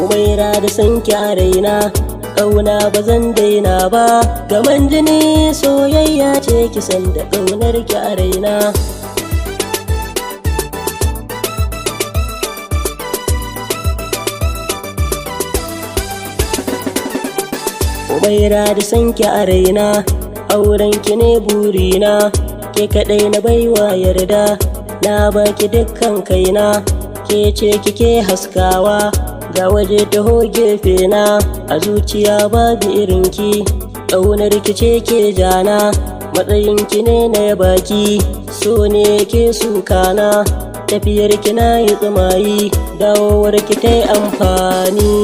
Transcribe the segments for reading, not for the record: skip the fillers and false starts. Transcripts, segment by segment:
Umaira da sanki a raina, ƙauna ba zan daina ba. Gaman jini soyayya ce kisan da ƙaunar ki a raina. Umaira da sanki a raina, auren ki ne burina. Ke kaɗai na baiwa yarda, na baki dukkan kaina. Ke ce kike haskawa, ga waje taho gefe na. A zuciya babu irinki, ƙaunar ki ce ke jana. Matsayin ki ne na baki, so ne ke sukana. Tafiyar ki na yi tsumayi, dawowar ki ta yi amfani.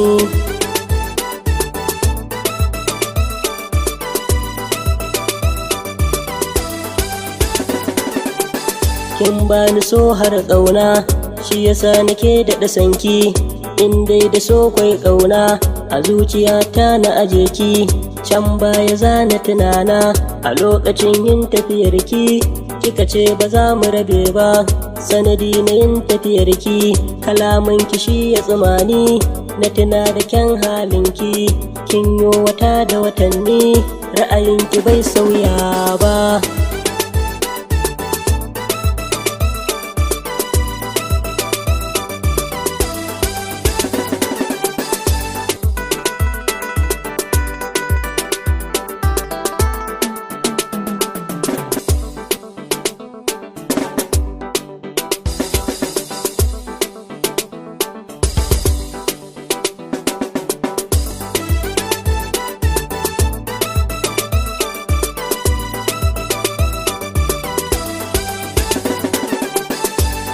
Kin bani so har ƙauna, shi yasa nake daɗa sanki. In dai da so kwai ƙauna, a zuciyata na aje ki. Can baya zana tunana, a lokacin yin tafiyarki. Kika ce ba za mu rabe ba, sanadi na yin tafiyarki. Kalamanki shi ya tsumani, na tuna da kyan halinki. Kin yo wata da watanni, ra'ayinki bai sauya ba.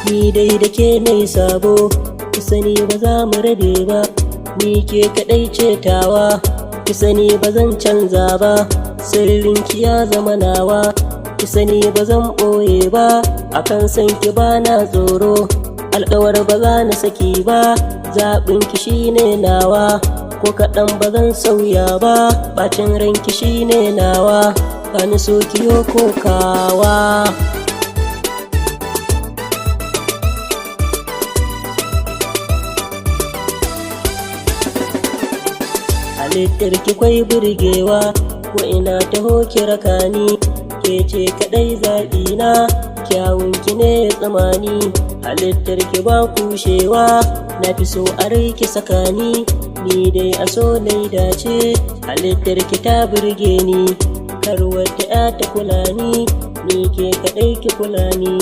Ni dai da ke nai sabo, ki sani ba za mu rabe ba. Ni ke kaɗai cetawa, ki sani ba zan canza ba. Sirrinki ya zama nawa, ki sani ba zan ɓoye ba. Akan san ki ba na tsoro, alƙawar ba za na saki ba. Zaɓinki shi ne nawa, ko kaɗan ba zan sauya ba. Ɓacin ranki shi ne nawa, ba ni so kiyo kokawa. Halittar ki kwai burgewa, ko ina taho ki raka ni. Ke ce kaɗai zaɓina, kyawun ki ne ya tsamani. Halittar ki ba kushewa, na fi so a rai ki saka ni. Ni dai a so nai dace, halittar ki ta burge ni. Kar wata ya ta kula ni ke kaɗai ki kula ni.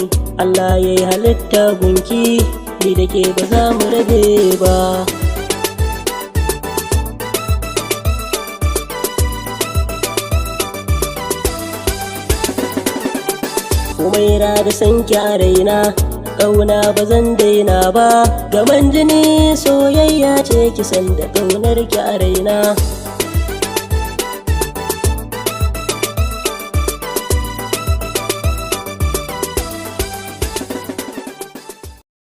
Allah ya yi halitta gunki, ni da ke ba za mu rabe ba. Umaira da sanki a raina, ƙauna ba zan daina ba. Gaman jini soyayya ce kisan da ƙaunar ki a raina.